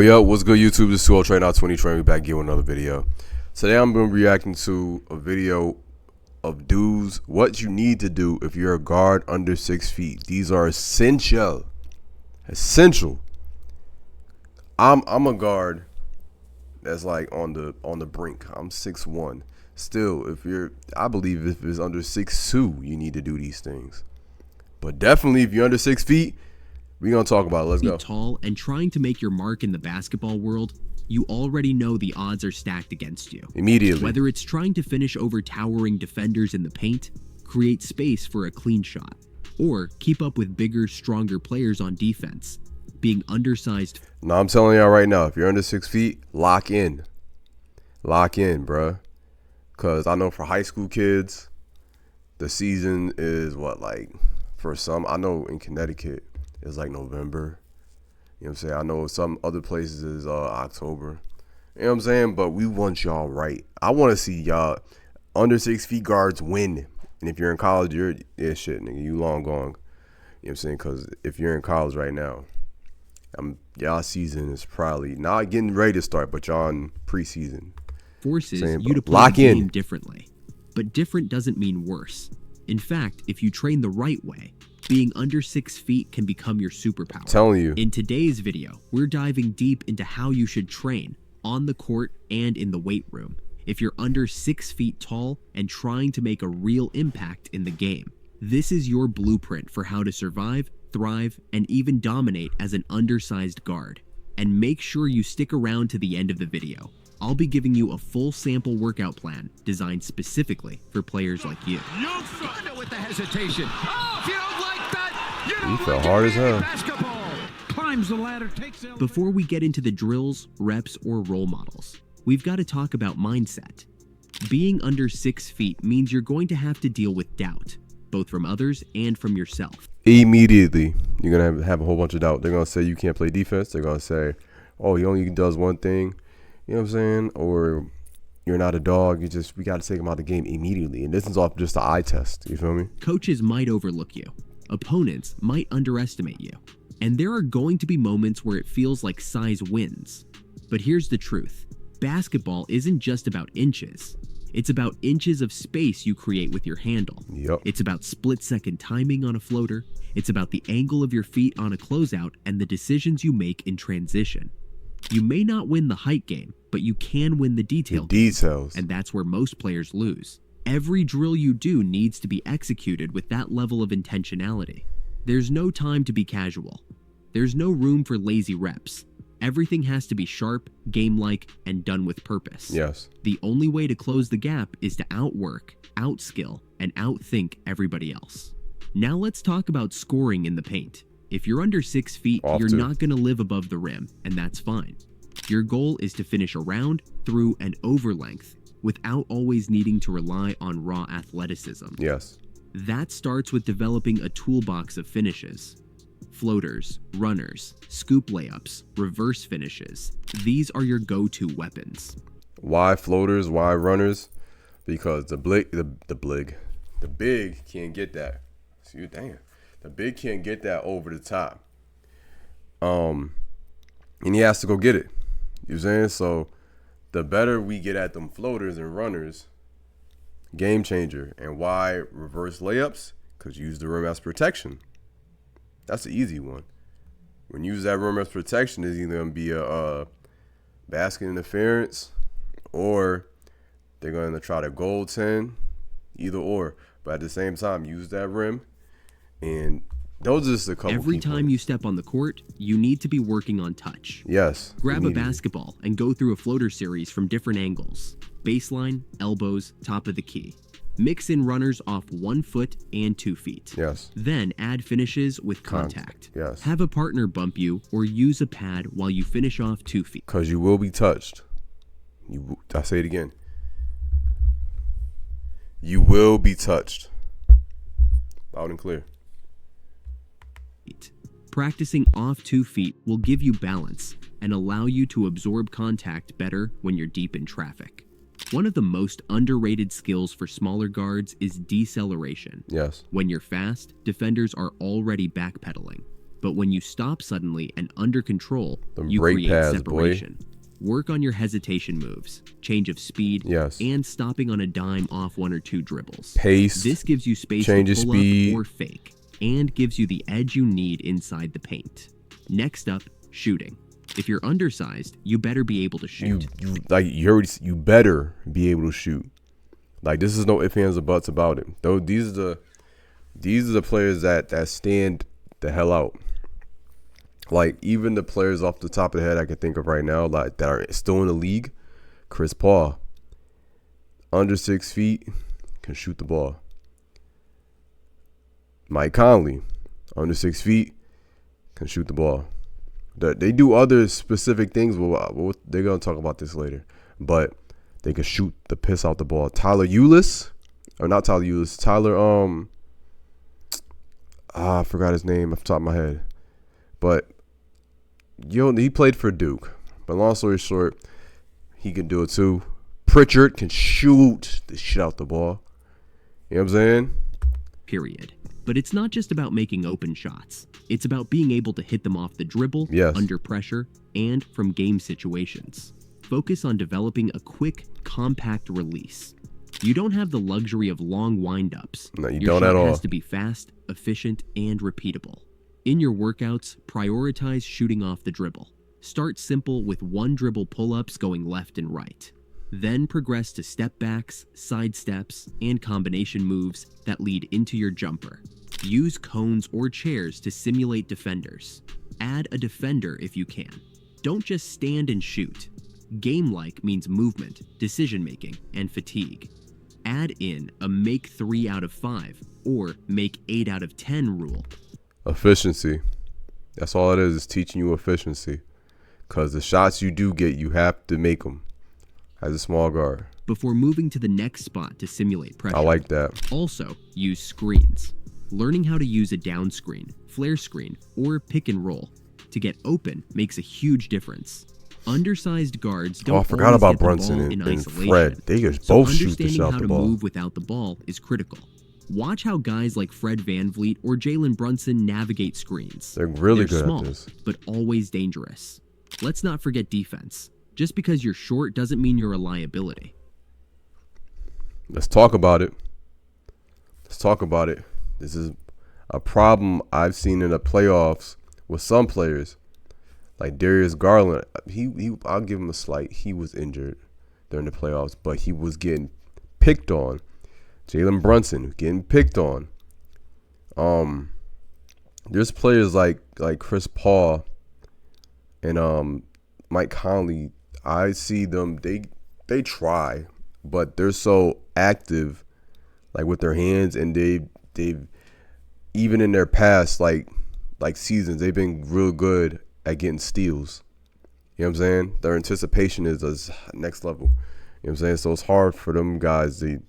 Yo, what's good, YouTube? This is 2 Train Out 20 Train. We back here with another video. Today I'm going to be reacting to a video of dudes, what you need to do if you're a guard under 6 feet. These are essential. I'm a guard that's like on the brink. I'm 6'1". Still, I believe if it's under 6'2", you need to do these things. But definitely if you're under 6 feet, we're going to talk about it. Let's go. Tall and trying to make your mark in the basketball world, you already know the odds are stacked against you. Immediately. Whether it's trying to finish over towering defenders in the paint, create space for a clean shot, or keep up with bigger, stronger players on defense, being undersized. No, I'm telling y'all right now, if you're under 6 feet, lock in. Lock in, bruh. Because I know for high school kids, the season is what, like, for some, I know in Connecticut, it's like November. You know what I'm saying? I know some other places is October. You know what I'm saying? But we want y'all right. I want to see y'all under 6 feet guards win. And if you're in college, shit, nigga, you long gone. You know what I'm saying? Because if you're in college right now, y'all season is probably not getting ready to start, but y'all in preseason. Forces Saying, you to play lock the in. game differently. But different doesn't mean worse. In fact, if you train the right way, being under 6 feet can become your superpower. I'm telling you. In today's video, we're diving deep into how you should train on the court and in the weight room if you're under 6 feet tall and trying to make a real impact in the game. This is your blueprint for how to survive, thrive, and even dominate as an undersized guard. And make sure you stick around to the end of the video. I'll be giving you a full sample workout plan designed specifically for players like you. With the hesitation. Oh, if you don't like that, you You don't fell like hard it as in hell. basketball. Climbs the ladder, takes the Before we get into the drills, reps, or role models, we've got to talk about mindset. Being under 6 feet means you're going to have to deal with doubt, both from others and from yourself. Immediately, you're going to have a whole bunch of doubt. They're going to say you can't play defense. They're going to say, oh, he only does one thing. You know what I'm saying? Or you're not a dog. We got to take him out of the game immediately. And this is off just the eye test. You feel me? Coaches might overlook you. Opponents might underestimate you. And there are going to be moments where it feels like size wins. But here's the truth. Basketball isn't just about inches. It's about inches of space you create with your handle. Yep. It's about split-second timing on a floater. It's about the angle of your feet on a closeout and the decisions you make in transition. You may not win the height game, but you can win the detail game, Details. and that's where most players lose. Every drill you do needs to be executed with that level of intentionality. There's no time to be casual. There's no room for lazy reps. Everything has to be sharp, game-like, and done with purpose. Yes. The only way to close the gap is to outwork, outskill, and outthink everybody else. Now let's talk about scoring in the paint. If you're under 6 feet, you're not going to live above the rim, and that's fine. Your goal is to finish around, through, and over length without always needing to rely on raw athleticism. Yes. That starts with developing a toolbox of finishes. Floaters, runners, scoop layups, reverse finishes. These are your go-to weapons. Why floaters? Why runners? Because the big can't get that. See, damn. The big can't get that over the top. And he has to go get it. You know what I'm saying? So the better we get at them floaters and runners, game changer. And why reverse layups? Because you use the rim as protection. That's the easy one. When you use that rim as protection, it's either going to be a basket interference or they're going to try to goaltend, either or. But at the same time, use that rim. And those are just a couple. Every time you step on the court, you need to be working on touch. Yes. Grab a basketball and go through a floater series from different angles. Baseline, elbows, top of the key. Mix in runners off 1 foot and 2 feet. Yes. Then add finishes with contact. Yes. Have a partner bump you or use a pad while you finish off 2 feet. Because you will be touched. I say it again. You will be touched. Loud and clear. Practicing off 2 feet will give you balance and allow you to absorb contact better when you're deep in traffic. One of the most underrated skills for smaller guards is deceleration. Yes. When you're fast, defenders are already backpedaling. But when you stop suddenly and under control, Them you brake create pads, separation. Work on your hesitation moves, change of speed, Yes. and stopping on a dime off 1 or 2 dribbles. Pace. This gives you space change to of pull speed. up or fake, and gives you the edge you need inside the paint. Next up, shooting. If you're undersized, you better be able to shoot. You better be able to shoot. Like, this is no ifs, ands, or buts about it. Though these are the players that stand the hell out. Like, even the players off the top of the head I can think of right now, like, that are still in the league. Chris Paul, under 6 feet, can shoot the ball. Mike Conley, under 6 feet, can shoot the ball. They do other specific things. Well, they're gonna talk about this later, but they can shoot the piss out the ball. Tyler Ulis, or not Tyler Ulis. Tyler I forgot his name off the top of my head, but he played for Duke. But long story short, he can do it too. Pritchard can shoot the shit out the ball. You know what I'm saying? Period. But it's not just about making open shots. It's about being able to hit them off the dribble, Yes. under pressure, and from game situations. Focus on developing a quick, compact release. You don't have the luxury of long wind-ups. No, you Your don't at shot all. has to be fast, efficient, and repeatable. In your workouts, prioritize shooting off the dribble. Start simple with 1 dribble pull-ups going left and right. Then progress to step backs, side steps, and combination moves that lead into your jumper. Use cones or chairs to simulate defenders. Add a defender if you can. Don't just stand and shoot. Game-like means movement, decision-making, and fatigue. Add in a make 3 out of 5 or make 8 out of 10 rule. Efficiency. That's all it is teaching you efficiency. Because the shots you do get, you have to make them as a small guard. Before moving to the next spot to simulate pressure. I like that. Also, use screens. Learning how to use a down screen, flare screen, or pick and roll to get open makes a huge difference. Undersized guards don't I forgot always about get the Brunson ball and in isolation. Fred. They just So both shoot the understanding shit out how the to ball. move without the ball is critical. Watch how guys like Fred VanVleet or Jalen Brunson navigate screens. They're really good small, at this. but always dangerous. Let's not forget defense. Just because you're short doesn't mean you're a liability. Let's talk about it. Let's talk about it. This is a problem I've seen in the playoffs with some players. Like Darius Garland, I'll give him a slight. He was injured during the playoffs, but he was getting picked on. Jalen Brunson getting picked on. There's players like Chris Paul and Mike Conley. I see them. They try, but they're so active, like with their hands, and they've even in their past like seasons, they've been real good at getting steals. You know what I'm saying? Their anticipation is next level. You know what I'm saying? So it's hard for them guys to, you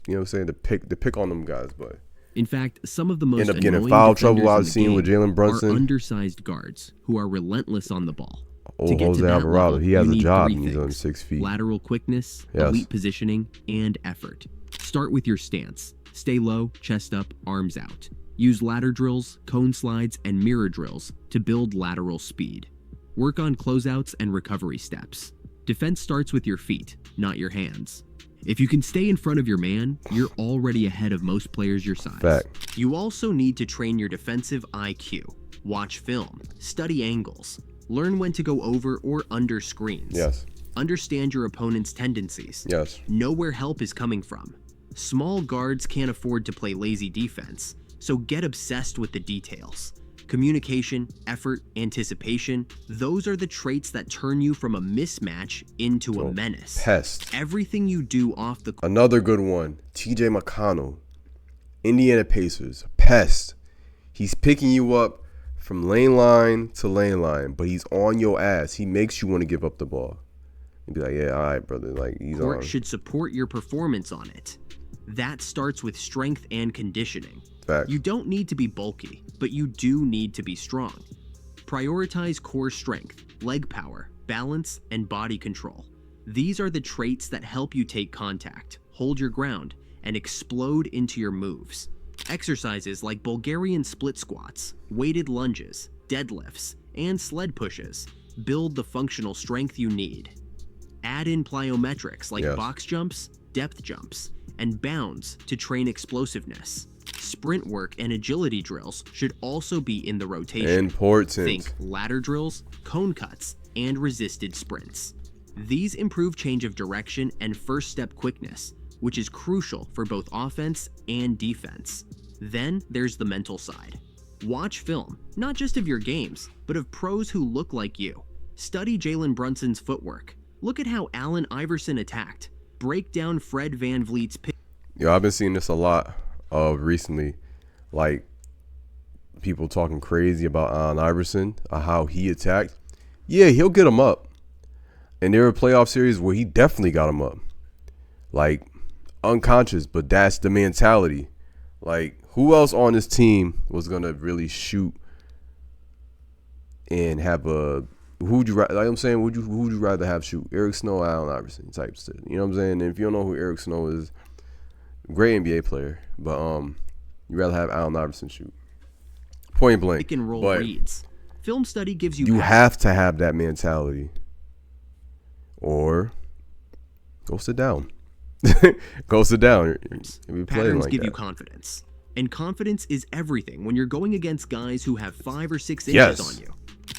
know what I'm saying, to pick on them guys, but In fact, some of the most end up getting annoying foul defenders trouble in I've the seen with game Jalen Brunson. are undersized guards who are relentless on the ball. Oh, To get Jose to that Alvarado, level, he has you a need job 3 and he's things: on 6 feet. lateral quickness, Yes. elite positioning, and effort. Start with your stance. Stay low, chest up, arms out. Use ladder drills, cone slides, and mirror drills to build lateral speed. Work on closeouts and recovery steps. Defense starts with your feet, not your hands. If you can stay in front of your man, you're already ahead of most players your size. Fact. You also need to train your defensive IQ. Watch film, study angles, learn when to go over or under screens. Yes. Understand your opponent's tendencies. Yes. Know where help is coming from. Small guards can't afford to play lazy defense, so get obsessed with the details. Communication, effort, anticipation, those are the traits that turn you from a mismatch into a menace. Pest. Everything you do off the Another good one, TJ McConnell, Indiana Pacers, pest. He's picking you up from lane line to lane line, but he's on your ass. He makes you want to give up the ball. You'd be like, yeah, all right, brother. Like, he's court on. should support your performance on it. That starts with strength and conditioning. Facts. You don't need to be bulky, but you do need to be strong. Prioritize core strength, leg power, balance, and body control. These are the traits that help you take contact, hold your ground, and explode into your moves. Exercises like Bulgarian split squats, weighted lunges, deadlifts, and sled pushes. Build the functional strength you need. Add in plyometrics like Yes. box jumps, depth jumps, and bounds to train explosiveness. Sprint work and agility drills should also be in the rotation. Important. Think ladder drills, cone cuts, and resisted sprints. These improve change of direction and first step quickness, which is crucial for both offense and defense. Then there's the mental side. Watch film, not just of your games, but of pros who look like you. Study Jalen Brunson's footwork. Look at how Allen Iverson attacked. Break down Fred VanVleet's pick. Yo, I've been seeing this a lot recently, like people talking crazy about Allen Iverson, how he attacked. Yeah, he'll get him up. And there were playoff series where he definitely got him up, like unconscious. But that's the mentality. Like, who else on this team was gonna really shoot and have a? Who'd you like? I'm saying, who'd you rather have shoot? Eric Snow, or Allen Iverson type shit. You know what I'm saying? And if you don't know who Eric Snow is, great NBA player, but you rather have Allen Iverson shoot. Point blank. Pick and roll But reads. Film study gives you. you have to have that mentality, or go sit down. Go sit down. We playing Patterns like give that. you confidence. And confidence is everything when you're going against guys who have 5 or 6 inches Yes. on you.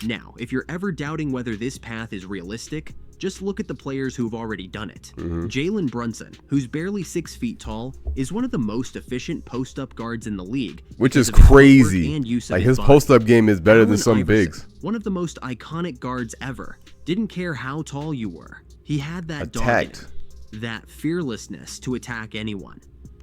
Now, if you're ever doubting whether this path is realistic, just look at the players who've already done it. Mm-hmm. Jalen Brunson, who's barely 6 feet tall, is one of the most efficient post-up guards in the league. Which because is of his footwork crazy. and use of Like, his body. post-up game is better than Allen some Iverson, bigs. one of the most iconic guards ever, didn't care how tall you were. He had that dog in Attacked. him, that fearlessness to attack anyone.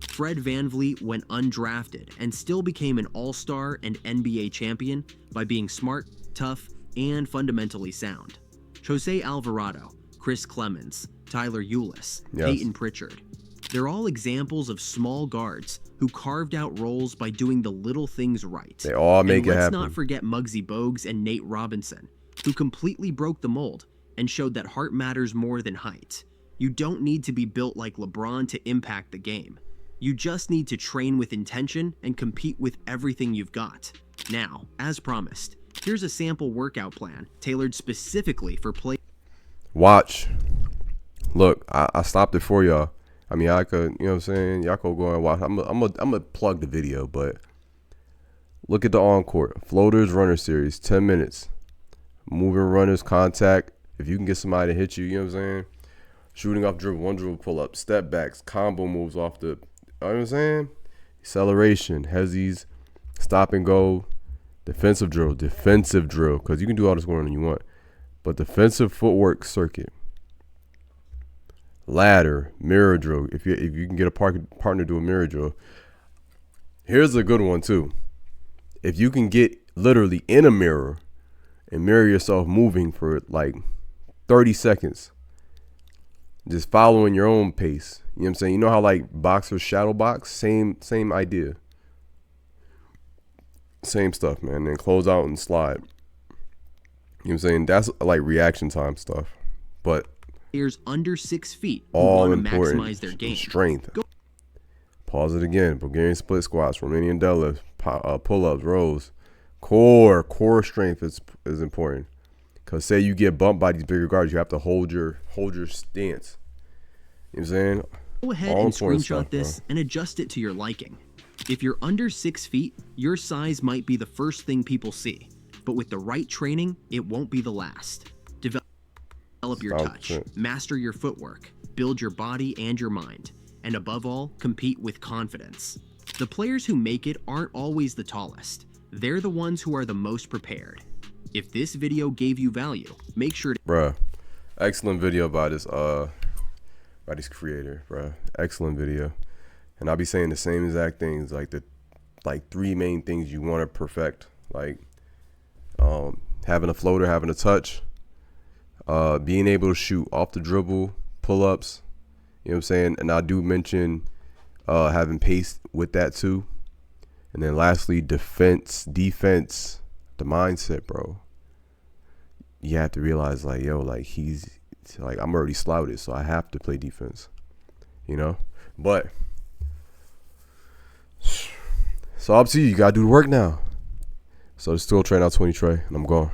Fred VanVleet went undrafted and still became an all-star and NBA champion by being smart, tough, and fundamentally sound. Jose Alvarado, Chris Clemens, Tyler Ulis, Yes. Peyton Pritchard. They're all examples of small guards who carved out roles by doing the little things right. They all make And it let's happen. not forget Muggsy Bogues and Nate Robinson, who completely broke the mold and showed that heart matters more than height. You don't need to be built like LeBron to impact the game. You just need to train with intention and compete with everything you've got. Now, as promised, here's a sample workout plan tailored specifically for play. Watch. Look, I stopped it for y'all. I mean, I could, you know what I'm saying? Y'all could go and watch. I'm gonna plug the video, but look at the on-court. Floaters runner series, 10 minutes. Moving runners, contact. If you can get somebody to hit you, you know what I'm saying? Shooting off dribble, one dribble pull-up, step backs, combo moves off the, you know what I'm saying? Acceleration, hezzies, stop and go, defensive drill, because you can do all the scoring you want. But defensive footwork circuit, ladder, mirror drill. If you can get a partner to do a mirror drill. Here's a good one too. If you can get literally in a mirror and mirror yourself moving for like 30 seconds, just following your own pace. You know what I'm saying? You know how like boxers shadow box? Same idea. Same stuff, man. And close out and slide. You know what I'm saying? That's like reaction time stuff. But Players under 6 feet who all want to important maximize their game. strength. Pause it again. Bulgarian split squats, Romanian deadlifts, pull-ups, rows. Core strength is important. Because say you get bumped by these bigger guards, you have to hold your stance. You know what I'm saying? Go ahead All and important screenshot stuff, bro. this and adjust it to your liking. If you're under 6 feet, your size might be the first thing people see. But with the right training, it won't be the last. Develop your touch, 100%. master your footwork, build your body and your mind, and above all, compete with confidence. The players who make it aren't always the tallest. They're the ones who are the most prepared. If this video gave you value, make sure to Bruh. Excellent video by this creator, bruh. Excellent video. And I'll be saying the same exact things, like the 3 main things you want to perfect. Like having a floater, having a touch, being able to shoot off the dribble, pull-ups, you know what I'm saying? And I do mention having pace with that too. And then lastly, defense, the mindset, bro. You have to realize, like, yo, like, I'm already slouted, so I have to play defense, you know? But it's all up to you. You got to do the work now. So just still train out 20 Trey, and I'm gone.